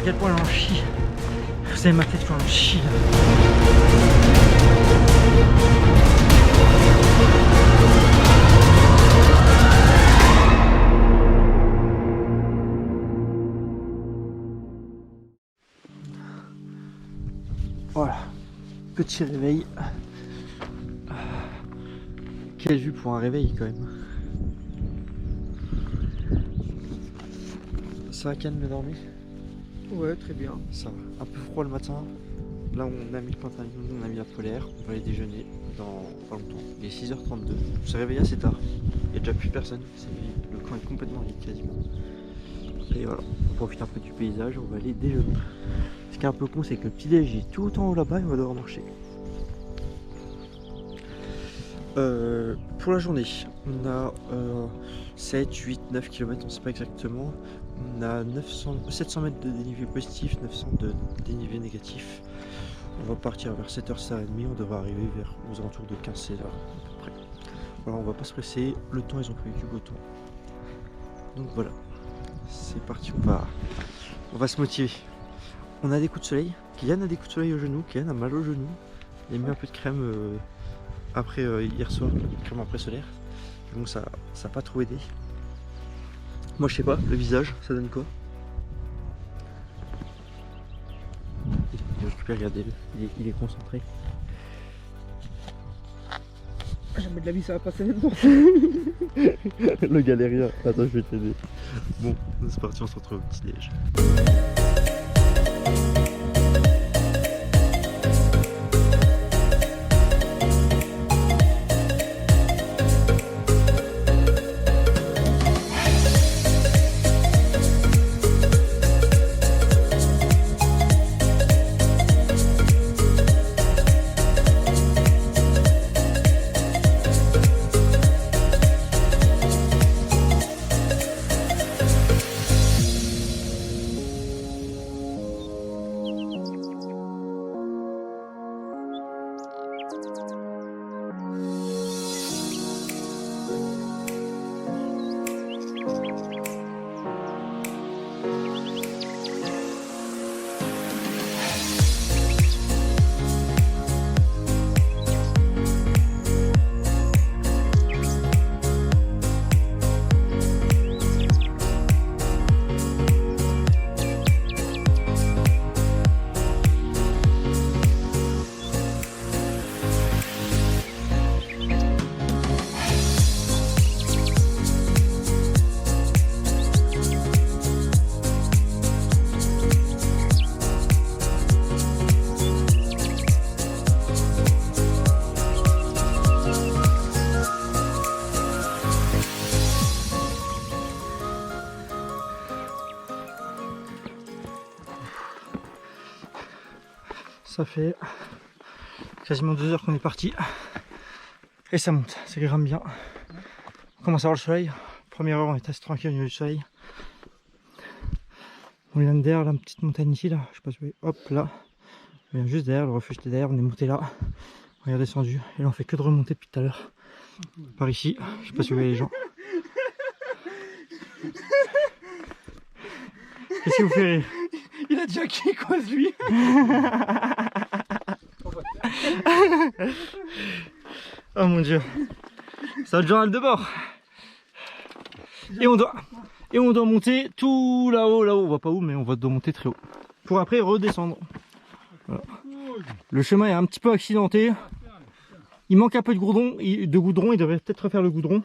quel point j'en chie. Vous savez ma tête quand j'en chie là. Voilà, petit réveil. Quelle vue pour un réveil quand même. Ça va, calme, dormir? Ouais, très bien. Ça va. Un peu froid le matin. Là on a mis le pantalon, on a mis la polaire. On va aller déjeuner dans pas longtemps. Il est 6h32. On s'est réveillé assez tard. Il n'y a déjà plus personne. Le camp est complètement vide quasiment. Et voilà, on profite un peu du paysage, on va aller déjeuner. Ce qui est un peu con, c'est que le petit déj est tout en haut là-bas et on va devoir marcher. Pour la journée, on a 7, 8, 9 km, on ne sait pas exactement. On a 700 mètres de dénivelé positif, 900 de dénivelé négatif. On va partir vers 7h, 7h30, on devrait arriver vers aux alentours de 15-16h à peu près. Voilà, on va pas se presser, le temps, ils ont prévu du beau temps. Donc voilà, c'est parti, on va se motiver. On a des coups de soleil, Kylian a des coups de soleil au genou, Kylian a mal au genou. Il a mis un peu de crème après hier soir, crème après solaire. Donc ça n'a pas trop aidé. Moi je sais pas, le visage, ça donne quoi? Il récupère, regardez-le, il est concentré. Jamais de la vie ça va passer là-dedans. Le galérien, attends je vais t'aider. Bon, c'est parti, on se retrouve au petit déj. Ça fait quasiment 2 heures qu'on est parti et ça monte, ça grimpe bien. On commence à voir le soleil. Première heure on est assez tranquille au niveau du soleil. On vient derrière la petite montagne ici là, je sais pas si vous voyez, hop là. On vient juste derrière, le refuge était derrière, on est monté là. On est redescendu et là on fait que de remonter depuis tout à l'heure. Par ici, je sais pas si vous voyez les gens. Qu'est-ce qui vous fait rire? Il a déjà qui quoi lui? Oh mon dieu, ça va le journal de bord. Et on doit monter tout là-haut, on voit pas où, mais on doit monter très haut. Pour après redescendre. Voilà. Le chemin est un petit peu accidenté. Il manque un peu de goudron, il devrait peut-être refaire le goudron.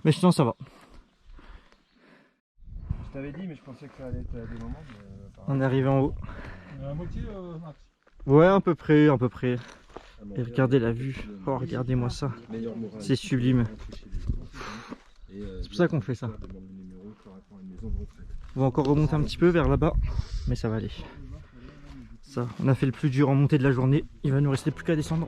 Mais sinon ça va. Je t'avais dit, mais je pensais que ça allait être à des moments. On est arrivé en haut. À moitié, Max. Ouais, à peu près, à peu près. Et regardez la vue. Oh, regardez-moi ça. C'est sublime. C'est pour ça qu'on fait ça. On va encore remonter un petit peu vers là-bas, mais ça va aller. Ça, on a fait le plus dur en montée de la journée. Il va nous rester plus qu'à descendre.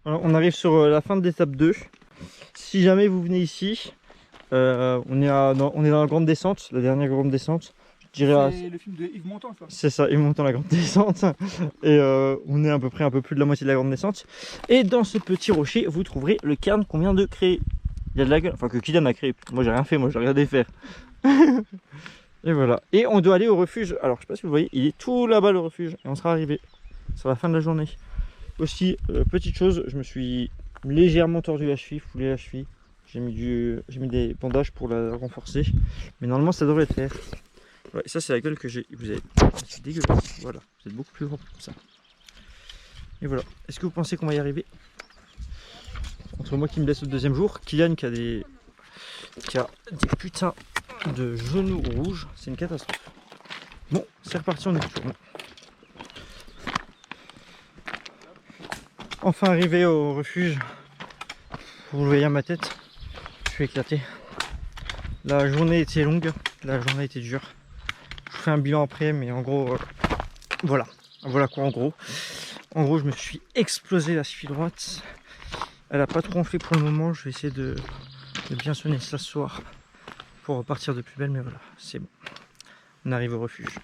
Voilà, on arrive sur la fin de l'étape 2. Si jamais vous venez ici, on est dans la grande descente, la dernière grande descente. Je dirais C'est le film de Yves Montand, ça. c'est ça, Yves Montand la grande descente. Et on est à peu près un peu plus de la moitié de la grande descente. Et dans ce petit rocher, vous trouverez le cairn qu'on vient de créer. Il y a de la gueule, enfin que Kylian a créé. Moi j'ai rien fait, moi j'ai regardé faire. Et voilà. Et on doit aller au refuge. Alors je sais pas si vous voyez, il est tout là-bas le refuge. Et on sera arrivé sur la fin de la journée. Aussi, petite chose, je me suis légèrement tordu la cheville, foulé la cheville. J'ai mis des bandages pour la renforcer. Mais normalement ça devrait le faire. Ouais, ça c'est la gueule que j'ai. Vous avez. C'est dégueulasse. Voilà. Vous êtes beaucoup plus propre comme ça. Et voilà. Est-ce que vous pensez qu'on va y arriver? Entre moi qui me blesse le deuxième jour, Kylian qui a des putains de genoux rouges, c'est une catastrophe. Bon, c'est reparti, on est toujours bon. Enfin arrivé au refuge. Vous le voyez à ma tête, je suis éclaté. La journée était longue, la journée était dure. Je vous fais un bilan après, mais en gros, voilà quoi en gros. En gros, je me suis explosé la cheville droite. Elle a pas trop enflé pour le moment, je vais essayer de bien sonner ça ce soir pour repartir de plus belle, mais voilà, c'est bon. On arrive au refuge.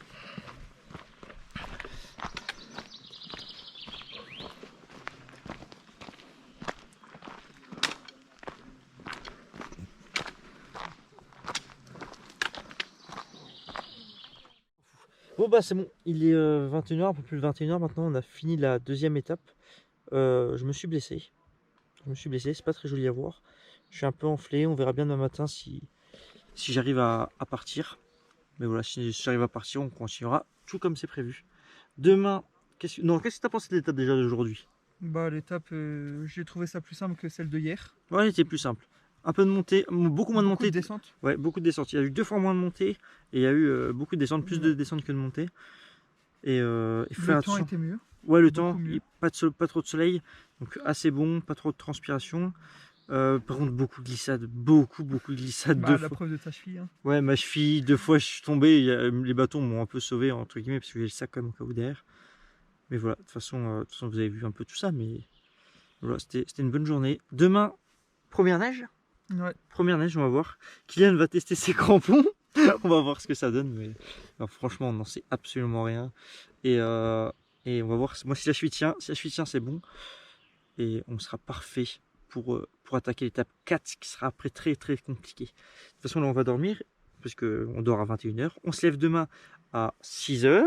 Bon bah c'est bon, il est 21h, un peu plus de 21h maintenant, on a fini la deuxième étape. Je me suis blessé. C'est pas très joli à voir. Je suis un peu enflé, on verra bien demain matin si j'arrive à partir. Mais voilà, si j'arrive à partir, on continuera tout comme c'est prévu. Demain, qu'est-ce que tu as pensé de l'étape déjà d'aujourd'hui? Bah, l'étape, j'ai trouvé ça plus simple que celle de hier. Ouais, elle était plus simple. Un peu de montée, beaucoup moins de montée. Beaucoup de descente. Ouais, beaucoup de descente. Il y a eu 2 fois moins de montée et il y a eu beaucoup de descente, plus de descente que de montée. Et il faut faire Le temps attention. était mieux. Ouais, le beaucoup temps, mieux. pas trop de soleil, donc assez bon, pas trop de transpiration. Par contre, beaucoup de glissades, beaucoup de glissades. Bah, 2 la fois. preuve de ta cheville. Hein. Ouais, ma cheville, 2 fois je suis tombé, les bâtons m'ont un peu sauvé entre guillemets parce que j'ai le sac quand même au cas où derrière. Mais voilà, de toute façon, vous avez vu un peu tout ça, mais voilà, c'était une bonne journée. Demain, première neige. Ouais. Première neige, on va voir. Kylian va tester ses crampons. On va voir ce que ça donne, mais non, franchement, on n'en sait absolument rien. Et on va voir. Moi, si la cheville tient, c'est bon. Et on sera parfait pour attaquer l'étape 4, qui sera après très compliqué. De toute façon, là, on va dormir, parce qu'on dort à 21h. On se lève demain à 6h,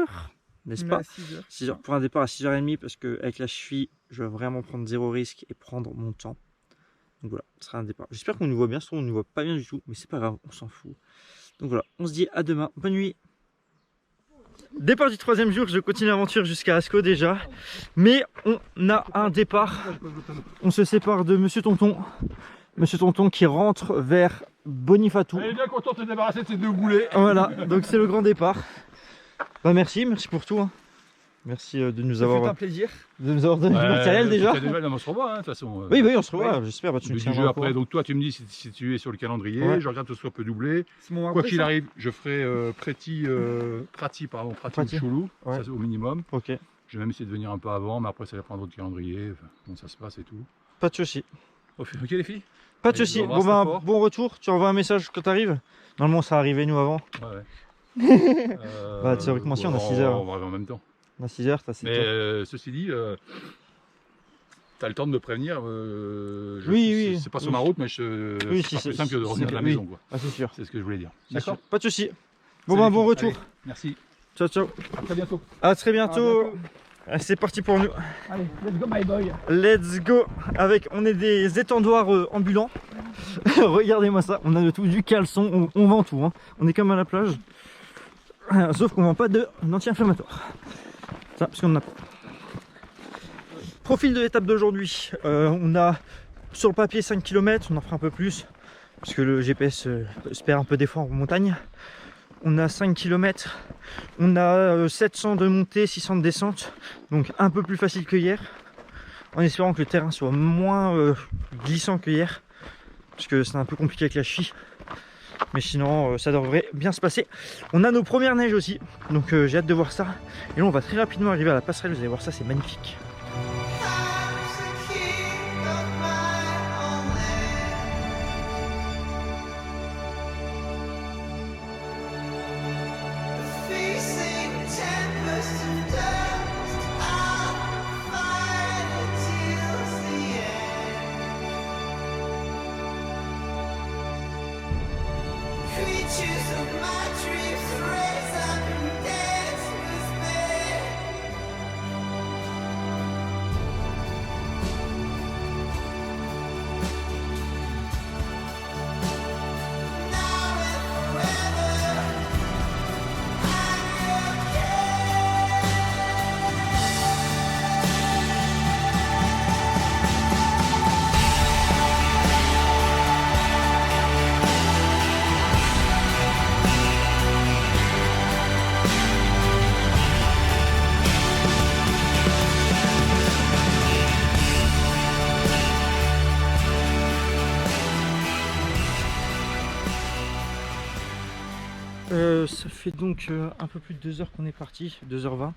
n'est-ce pas? 6h. 6h pour un départ à 6h30, parce qu'avec la cheville, je vais vraiment prendre 0 risque et prendre mon temps. Donc voilà, ce sera un départ. J'espère qu'on nous voit bien, sinon on ne nous voit pas bien du tout, mais c'est pas grave, on s'en fout. Donc voilà, on se dit à demain, bonne nuit. Départ du 3e jour, je continue l'aventure jusqu'à Ascaux déjà. Mais on a un départ. On se sépare de Monsieur Tonton. Monsieur Tonton qui rentre vers Bonifatou. Elle est bien contente de se débarrasser de ces 2 boulets. Voilà, donc c'est le grand départ. Bah merci pour tout. Hein. Merci de nous Ça fait avoir un plaisir. donné du matériel déjà. On se revoit, hein, de toute façon. Oui, on se revoit, j'espère. Bah, tu me Du tiendras jeu au après, courant. donc toi tu me dis si tu es sur le calendrier, Ouais. je regarde tout ce qu'on peut doubler. C'est mon Quoi après, qu'il ça. arrive, je ferai Prati Prati. ou Choulou, Ouais. ça, au minimum. Ok, Je vais même essayer de venir un peu avant, mais après ça dépendra de votre calendrier, enfin, comment ça se passe et tout. pas de soucis. Ok les filles. Pas de Allez, soucis. je vous Bon, embrasse bah, fort. bon retour. Tu envoies un message quand t'arrives. Normalement, ça arrivait nous avant. Ouais. Bah, théoriquement, si, on a 6 heures. On va arriver en même temps. On a 6 heures, t'as 7 Mais heures. ceci dit, t'as le temps de me prévenir. Oui. C'est pas sur ma route, mais c'est si, pas c'est- plus simple que de c'est- revenir de la oui. maison. Quoi. Ah, c'est sûr. C'est ce que je voulais dire. C'est D'accord. sûr. Pas de soucis. Bon, Salut, bah, bon filles. retour. Allez, merci. Ciao, ciao. À très bientôt. À très À bientôt. bientôt. Ah, c'est parti pour nous. Allez, let's go, my boy. Let's go. On est des étendoirs ambulants. Regardez-moi ça. On a de tout, du caleçon. On vend tout. Hein. On est comme à la plage. Sauf qu'on vend pas d'anti-inflammatoire. Ça, parce qu'on en a pas. Profil de l'étape d'aujourd'hui. On a sur le papier 5 km. On en fera un peu plus. Parce que le GPS se perd un peu des fois en montagne. On a 5 km. On a 700 de montée, 600 de descente. Donc un peu plus facile que hier. En espérant que le terrain soit moins glissant que hier. Parce que c'est un peu compliqué avec la cheville. Mais sinon ça devrait bien se passer. On a nos premières neiges aussi. Donc j'ai hâte de voir ça. Et là on va très rapidement arriver à la passerelle. Vous allez voir ça, c'est magnifique. Time's a key. pictures of my dreams, raise up and dance with me. Now and forever, I'm Ça fait donc un peu plus de 2 heures qu'on est parti, 2h20.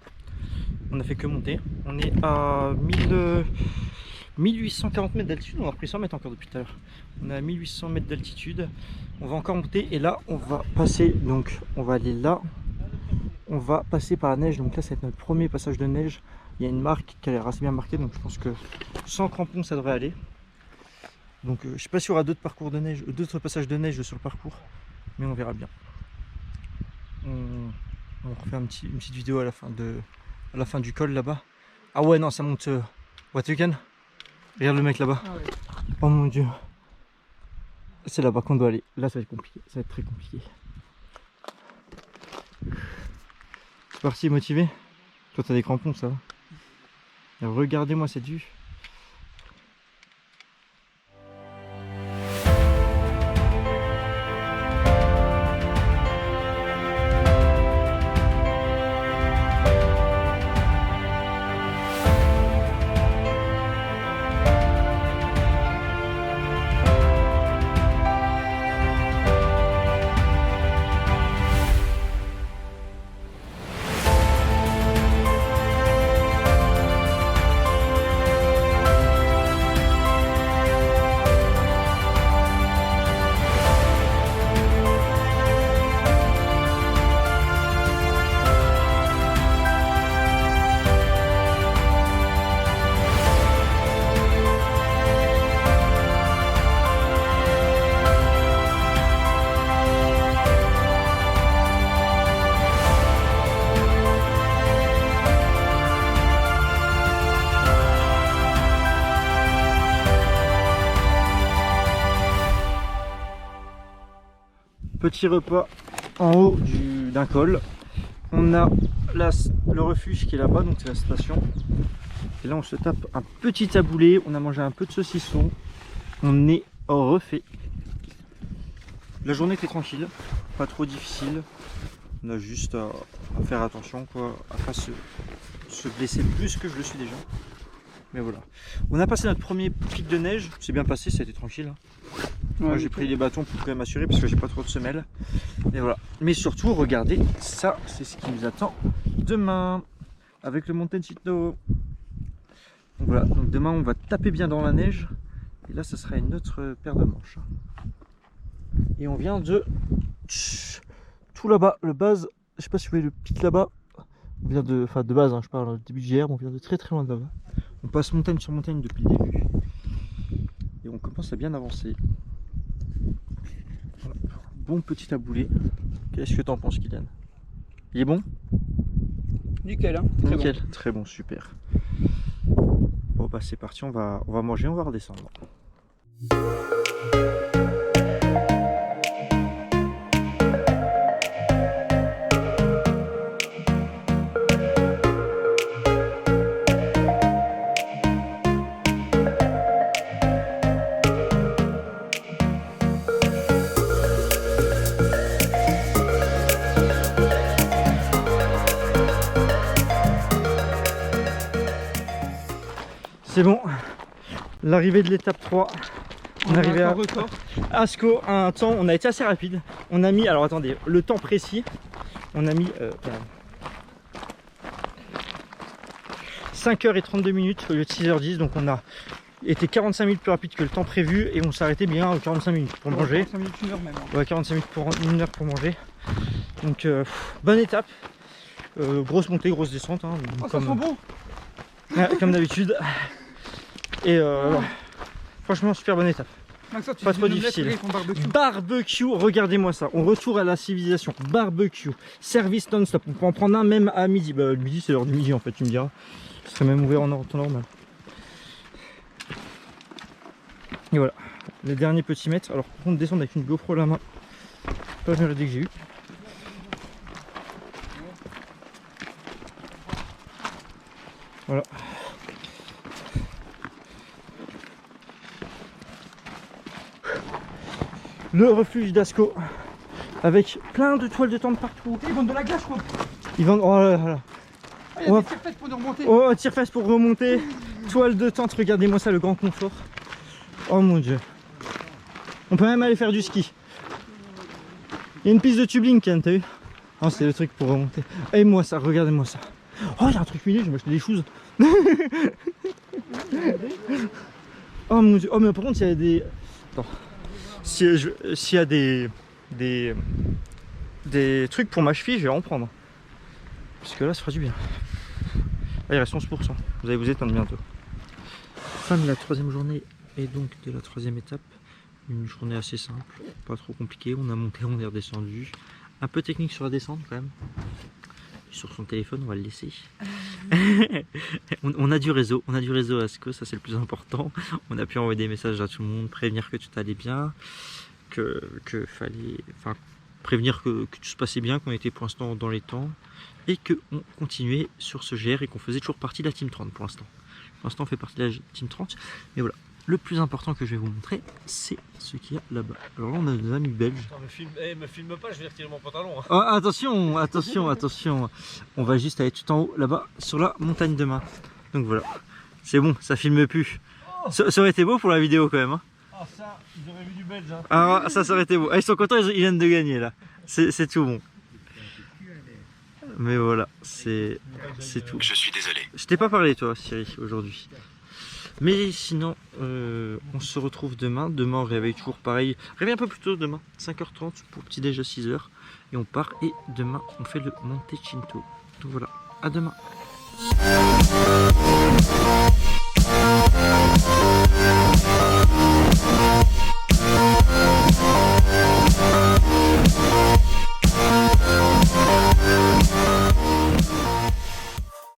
On a fait que monter. On est à 1840 mètres d'altitude. On a repris 100 mètres encore depuis tout à l'heure. On est à 1800 mètres d'altitude. On va encore monter et là on va passer. Donc on va aller là. On va passer par la neige. Donc là ça va être notre premier passage de neige. Il y a une marque qui a l'air assez bien marquée. Donc je pense que sans crampons ça devrait aller. Donc je sais pas s'il y aura d'autres parcours de neige, d'autres passages de neige sur le parcours. Mais on verra bien. On refait une petite vidéo à la fin du col là-bas. Ah ouais non ça monte what you can. Regarde le mec là-bas. Ah ouais. Oh mon dieu. C'est là-bas qu'on doit aller. Là ça va être compliqué. Ça va être très compliqué. C'est parti, motivé. Toi t'as des crampons ça va. Et regardez-moi cette vue. Petit repas en haut d'un col. On a le refuge qui est là-bas, donc c'est la station. Et là on se tape un petit taboulé. On a mangé un peu de saucisson. On est refait. La journée était tranquille, pas trop difficile. On a juste à faire attention quoi, à pas se blesser plus que je le suis déjà. Mais voilà. On a passé notre premier pic de neige, c'est bien passé, ça a été tranquille. Moi j'ai pris les bâtons pour quand même assurer parce que j'ai pas trop de semelles. Et voilà. Mais surtout, regardez, ça c'est ce qui nous attend demain avec le Mountain Snow. Donc voilà, donc demain on va taper bien dans la neige. Et là ça sera une autre paire de manches. Et on vient de tout là-bas, le base, je sais pas si vous voyez le pic là-bas. On vient de, enfin de base, hein, je parle au début d'hier, on vient de très loin de là-bas. On passe montagne sur montagne depuis le début. Et on commence à bien avancer. Voilà. Bon petit taboulé. Qu'est-ce que t'en penses, Kylian? Il est bon? Nickel, hein. Très Nickel, bon. très bon, super. Bon bah c'est parti, on va manger, on va redescendre. C'est bon, l'arrivée de l'étape 3. On est arrivé à record. Asco, un temps, on a été assez rapide. On a mis, alors attendez, le temps précis, on a mis 5h32 minutes au lieu de 6h10, donc on a été 45 minutes plus rapide que le temps prévu et on s'est arrêté bien à 45 minutes pour manger. 45 minutes, 1 heure même. Ouais, 45 minutes pour 1 heure pour manger. Donc bonne étape, grosse montée, grosse descente. Hein, Oh, ça sent bon. Comme d'habitude. Et franchement super bonne étape. Maxence, tu Pas dis trop une omelette, difficile. regarde ton barbecue. Barbecue, regardez-moi ça. On retourne à la civilisation. Barbecue, service non-stop. On peut en prendre un même à midi. Bah, le midi, c'est l'heure du midi en fait, tu me diras. Ce serait même ouvert en temps normal. Et voilà, les derniers petits mètres. Alors, par contre, descendre avec une GoPro à la main, pas la meilleure idée que j'ai eue. Voilà. Le refuge d'Ascaux avec plein de toiles de tente partout. Ils vendent de la glace quoi. Ils vendent. Oh là là. Ah, il y a Ouais. des tire-fesses pour nous remonter. Oh, tire-fesse pour remonter. Toile de tente, regardez-moi ça, le grand confort. Oh mon dieu. On peut même aller faire du ski. Il y a une piste de tubing, Ken, t'as vu? Oh, c'est le truc pour remonter. Et moi ça, regardez-moi ça. Oh, il y a un truc mini, je vais m'acheter des choses. Oh mon dieu. Oh, mais par contre, s'il y a des. Attends. S'il y a des trucs pour ma cheville, je vais en prendre. Parce que là, ça fera du bien. Ah, il reste 11%. Vous allez vous éteindre bientôt. Fin de la troisième journée et donc de la troisième étape. Une journée assez simple, pas trop compliquée. On a monté, on est redescendu. Un peu technique sur la descente quand même. Sur son téléphone, on va le laisser. on a du réseau à Ascaux, ça c'est le plus important. On a pu envoyer des messages à tout le monde, prévenir que tout allait bien, prévenir que tout se passait bien, qu'on était pour l'instant dans les temps et qu'on continuait sur ce GR et qu'on faisait toujours partie de la Team 30 pour l'instant. Pour l'instant on fait partie de la Team 30, mais voilà. Le plus important que je vais vous montrer, c'est ce qu'il y a là-bas. Alors là on a des amis belges. Attends, me filme pas, je vais retirer mon pantalon. Hein. Oh, attention. On va juste aller tout en haut, là-bas, sur la montagne de Main. Donc voilà. C'est bon, ça filme plus. Ça aurait été beau pour la vidéo quand même. Hein. Ah ça, ils auraient vu du belge. Hein. Ah, ça aurait été beau. Ah, ils sont contents, ils viennent de gagner là. C'est tout bon. Mais voilà, c'est tout. Je suis désolé. Je t'ai pas parlé toi, Cyril, aujourd'hui. Mais sinon, on se retrouve demain. Demain, on réveille toujours pareil. Réveille un peu plus tôt demain, 5h30 pour petit déj à 6h. Et on part. Et demain, on fait le Monte Cinto. Donc voilà, à demain.